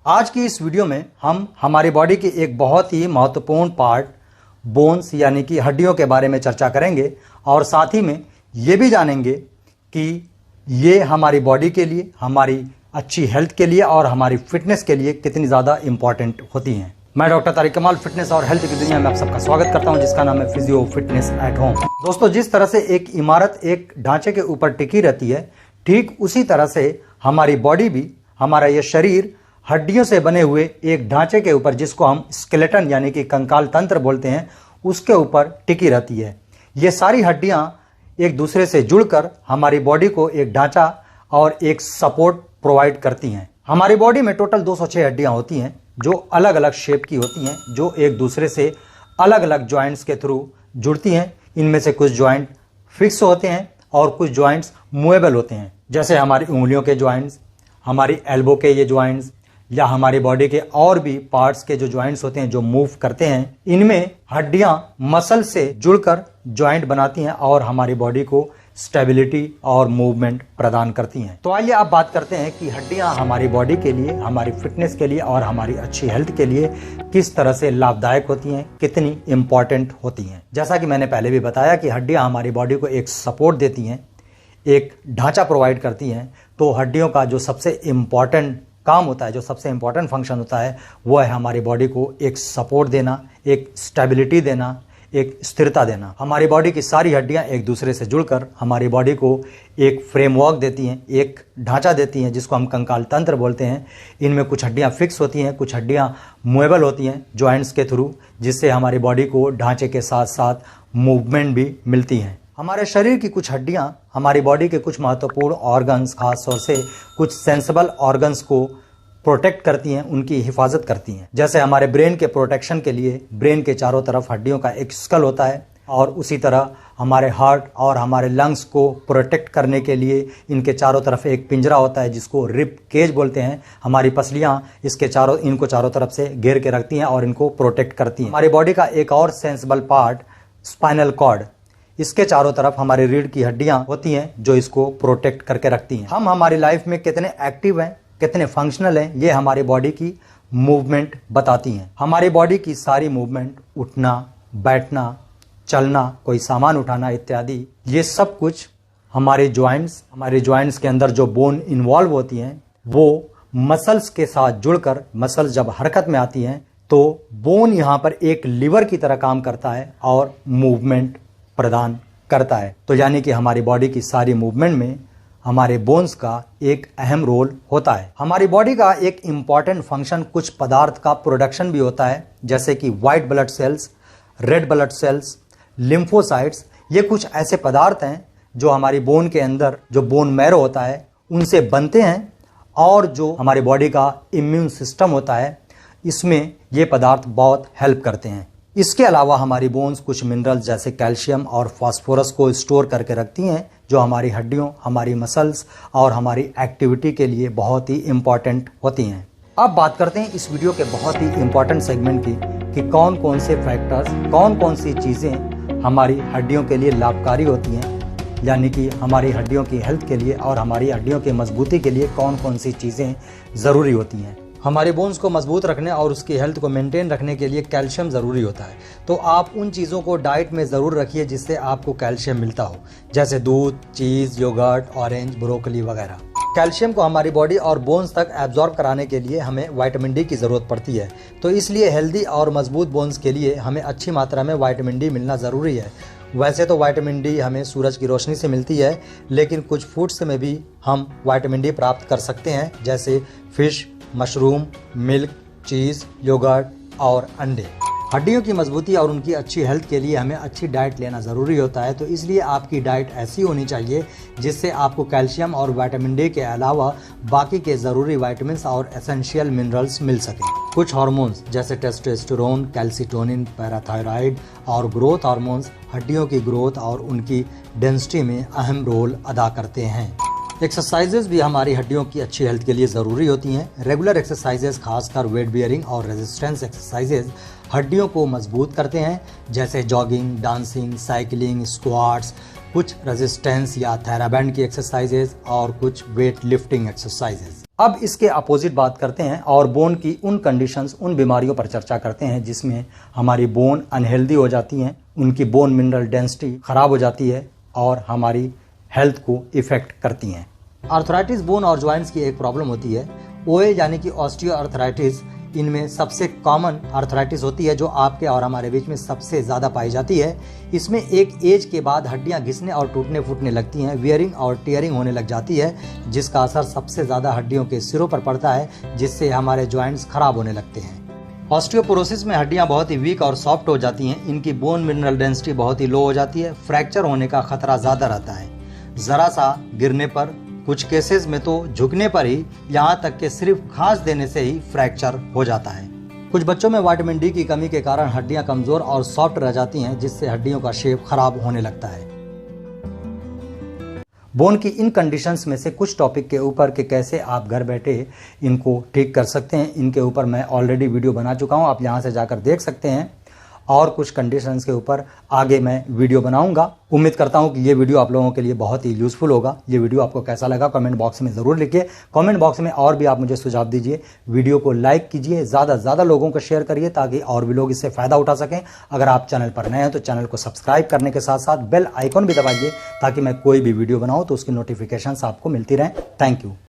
आज की इस वीडियो में हम हमारी बॉडी की एक बहुत ही महत्वपूर्ण पार्ट बोन्स यानी कि हड्डियों के बारे में चर्चा करेंगे और साथ ही में ये भी जानेंगे कि ये हमारी बॉडी के लिए, हमारी अच्छी हेल्थ के लिए और हमारी फिटनेस के लिए कितनी ज़्यादा इंपॉर्टेंट होती हैं। मैं डॉक्टर तारिक कमाल फिटनेस और हेल्थ की दुनिया में आप सबका स्वागत करता हूं, जिसका नाम है फिजियो फिटनेस एट होम। दोस्तों, जिस तरह से एक इमारत एक ढांचे के ऊपर टिकी रहती है, ठीक उसी तरह से हमारी बॉडी भी, हमारा ये शरीर हड्डियों से बने हुए एक ढांचे के ऊपर, जिसको हम स्केलेटन यानी कि कंकाल तंत्र बोलते हैं, उसके ऊपर टिकी रहती है। ये सारी हड्डियां एक दूसरे से जुड़कर हमारी बॉडी को एक ढांचा और एक सपोर्ट प्रोवाइड करती हैं। हमारी बॉडी में टोटल 206 हड्डियां होती हैं जो अलग अलग शेप की होती हैं, जो एक दूसरे से अलग अलग जॉइंट्स के थ्रू जुड़ती हैं। इनमें से कुछ जॉइंट फिक्स होते हैं और कुछ जॉइंट्स मूवेबल होते हैं, जैसे हमारी उंगलियों के जॉइंट्स, हमारी एल्बो के ये जॉइंट्स, या हमारी बॉडी के और भी पार्ट्स के जो जॉइंट्स होते हैं जो मूव करते हैं। इनमें हड्डियां मसल से जुड़कर जॉइंट बनाती हैं और हमारी बॉडी को स्टेबिलिटी और मूवमेंट प्रदान करती हैं। तो आइए अब बात करते हैं कि हड्डियां हमारी बॉडी के लिए, हमारी फिटनेस के लिए और हमारी अच्छी हेल्थ के लिए किस तरह से लाभदायक होती हैं, कितनी इंपॉर्टेंट होती हैं। जैसा कि मैंने पहले भी बताया कि हड्डियां हमारी बॉडी को एक सपोर्ट देती हैं, एक ढांचा प्रोवाइड करती हैं। तो हड्डियों का जो सबसे इम्पॉर्टेंट काम होता है, जो सबसे इंपॉर्टेंट फंक्शन होता है, वो है हमारी बॉडी को एक सपोर्ट देना, एक स्टेबिलिटी देना, एक स्थिरता देना। हमारी बॉडी की सारी हड्डियां एक दूसरे से जुड़कर हमारी बॉडी को एक फ्रेमवर्क देती हैं, एक ढांचा देती हैं, जिसको हम कंकाल तंत्र बोलते हैं। इनमें कुछ हड्डियां फिक्स होती हैं, कुछ हड्डियां मूवेबल होती हैं जॉइंट्स के थ्रू, जिससे हमारी बॉडी को ढांचे के साथ साथ मूवमेंट भी मिलती हैं। हमारे शरीर की कुछ हड्डियां हमारी बॉडी के कुछ महत्वपूर्ण ऑर्गन्स, खास तौर से कुछ सेंसिबल ऑर्गन्स को प्रोटेक्ट करती हैं, उनकी हिफाजत करती हैं। जैसे हमारे ब्रेन के प्रोटेक्शन के लिए ब्रेन के चारों तरफ हड्डियों का एक स्कल होता है, और उसी तरह हमारे हार्ट और हमारे लंग्स को प्रोटेक्ट करने के लिए इनके चारों तरफ एक पिंजरा होता है, जिसको रिब केज बोलते हैं। हमारी पसलियां इनको चारों तरफ से घेर के रखती हैं और इनको प्रोटेक्ट करती हैं। हमारी बॉडी का एक और सेंसिबल पार्ट स्पाइनल कॉर्ड, इसके चारों तरफ हमारी रीढ़ की हड्डियां होती हैं जो इसको प्रोटेक्ट करके रखती हैं। हम हमारी लाइफ में कितने एक्टिव हैं, कितने फंक्शनल हैं, ये हमारी बॉडी की मूवमेंट बताती हैं। हमारी बॉडी की सारी मूवमेंट, उठना, बैठना, चलना, कोई सामान उठाना इत्यादि, ये सब कुछ हमारे जॉइंट्स के अंदर जो बोन इन्वॉल्व होती हैं, वो मसल्स के साथ जुड़कर, मसल्स जब हरकत में आती हैं तो बोन यहाँ पर एक लीवर की तरह काम करता है और मूवमेंट प्रदान करता है। तो यानी कि हमारी बॉडी की सारी मूवमेंट में हमारे बोन्स का एक अहम रोल होता है। हमारी बॉडी का एक इंपॉर्टेंट फंक्शन कुछ पदार्थ का प्रोडक्शन भी होता है, जैसे कि white blood cells, red blood cells, lymphocytes. ये कुछ ऐसे पदार्थ हैं जो हमारी बोन के अंदर, जो बोन मैरो होता है, उनसे बनते हैं, और जो हमारी बॉडी का इम्यून सिस्टम होता है, इसमें ये पदार्थ बहुत हेल्प करते हैं। इसके अलावा हमारी बोन्स कुछ मिनरल्स जैसे कैल्शियम और फास्फोरस को स्टोर करके रखती हैं, जो हमारी हड्डियों, हमारी मसल्स और हमारी एक्टिविटी के लिए बहुत ही इंपॉर्टेंट होती हैं। अब बात करते हैं इस वीडियो के बहुत ही इंपॉर्टेंट सेगमेंट की, कि कौन कौन से फैक्टर्स, कौन कौन सी चीज़ें हमारी हड्डियों के लिए लाभकारी होती हैं, यानी कि हमारी हड्डियों की हेल्थ के लिए और हमारी हड्डियों की मजबूती के लिए कौन कौन सी चीज़ें ज़रूरी होती हैं। हमारे बोन्स को मजबूत रखने और उसकी हेल्थ को मेंटेन रखने के लिए कैल्शियम ज़रूरी होता है। तो आप उन चीज़ों को डाइट में ज़रूर रखिए जिससे आपको कैल्शियम मिलता हो, जैसे दूध, चीज़, योगर्ट, ऑरेंज, ब्रोकली वगैरह। कैल्शियम को हमारी बॉडी और बोन्स तक एब्जॉर्ब कराने के लिए हमें विटामिन डी की ज़रूरत पड़ती है। तो इसलिए हेल्दी और मजबूत बोन्स के लिए हमें अच्छी मात्रा में विटामिन डी मिलना ज़रूरी है। वैसे तो विटामिन डी हमें सूरज की रोशनी से मिलती है, लेकिन कुछ फूड्स में भी हम विटामिन डी प्राप्त कर सकते हैं, जैसे फिश, मशरूम, मिल्क, चीज़, योगर्ट और अंडे। हड्डियों की मजबूती और उनकी अच्छी हेल्थ के लिए हमें अच्छी डाइट लेना ज़रूरी होता है। तो इसलिए आपकी डाइट ऐसी होनी चाहिए जिससे आपको कैल्शियम और विटामिन डी के अलावा बाकी के ज़रूरी विटामिन्स और एसेंशियल मिनरल्स मिल सकें। कुछ हार्मोन्स जैसे टेस्टोस्टेरोन, कैल्सिटोनिन, पैराथायराइड और ग्रोथ हार्मोन्स हड्डियों की ग्रोथ और उनकी डेंसिटी में अहम रोल अदा करते हैं। एक्सरसाइजेज भी हमारी हड्डियों की अच्छी हेल्थ के लिए ज़रूरी होती हैं। रेगुलर एक्सरसाइजेज, खासकर वेट बियरिंग और रेजिस्टेंस एक्सरसाइजेज हड्डियों को मजबूत करते हैं, जैसे जॉगिंग, डांसिंग, साइकिलिंग, स्क्वाट्स, कुछ रेजिस्टेंस या थेराबैंड की एक्सरसाइजेज और कुछ वेट लिफ्टिंग एक्सरसाइजेज। अब इसके अपोजिट बात करते हैं और बोन की उन कंडीशंस, उन बीमारियों पर चर्चा करते हैं जिसमें हमारी बोन अनहेल्दी हो जाती हैं, उनकी बोन मिनरल डेंसिटी खराब हो जाती है और हमारी हेल्थ को इफेक्ट करती हैं। आर्थराइटिस बोन और जॉइंट्स की एक प्रॉब्लम होती है, ओए यानी कि ऑस्टियो आर्थराइटिस। इनमें सबसे कॉमन आर्थराइटिस होती है जो आपके और हमारे बीच में सबसे ज़्यादा पाई जाती है। इसमें एक एज के बाद हड्डियां घिसने और टूटने फूटने लगती हैं, वियरिंग और टियरिंग होने लग जाती है, जिसका असर सबसे ज़्यादा हड्डियों के सिरों पर पड़ता है, जिससे हमारे जॉइंट्स खराब होने लगते हैं। ऑस्टियोपोरोसिस में हड्डियां बहुत ही वीक और सॉफ्ट हो जाती हैं, इनकी बोन मिनरल डेंसिटी बहुत ही लो हो जाती है, फ्रैक्चर होने का खतरा ज़्यादा रहता है। ज़रा सा गिरने पर, कुछ केसेस में तो झुकने पर ही, यहाँ तक कि सिर्फ घास देने से ही फ्रैक्चर हो जाता है। कुछ बच्चों में विटामिन डी की कमी के कारण हड्डियां कमजोर और सॉफ्ट रह जाती हैं, जिससे हड्डियों का शेप खराब होने लगता है। बोन की इन कंडीशंस में से कुछ टॉपिक के ऊपर कि कैसे आप घर बैठे इनको ठीक कर सकते हैं, इनके ऊपर मैं ऑलरेडी वीडियो बना चुका हूं, आप यहां से जाकर देख सकते हैं। और कुछ कंडीशंस के ऊपर आगे मैं वीडियो बनाऊंगा। उम्मीद करता हूं कि ये वीडियो आप लोगों के लिए बहुत ही यूजफुल होगा। ये वीडियो आपको कैसा लगा कमेंट बॉक्स में ज़रूर लिखिए। कमेंट बॉक्स में और भी आप मुझे सुझाव दीजिए। वीडियो को लाइक कीजिए, ज़्यादा से ज़्यादा लोगों को शेयर करिए ताकि और भी लोग इससे फ़ायदा उठा सकें। अगर आप चैनल पर नए हैं तो चैनल को सब्सक्राइब करने के साथ साथ बेल आइकॉन भी दबाइए ताकि मैं कोई भी वीडियो बनाऊँ तो उसकी नोटिफिकेशन आपको मिलती रहें। Thank you.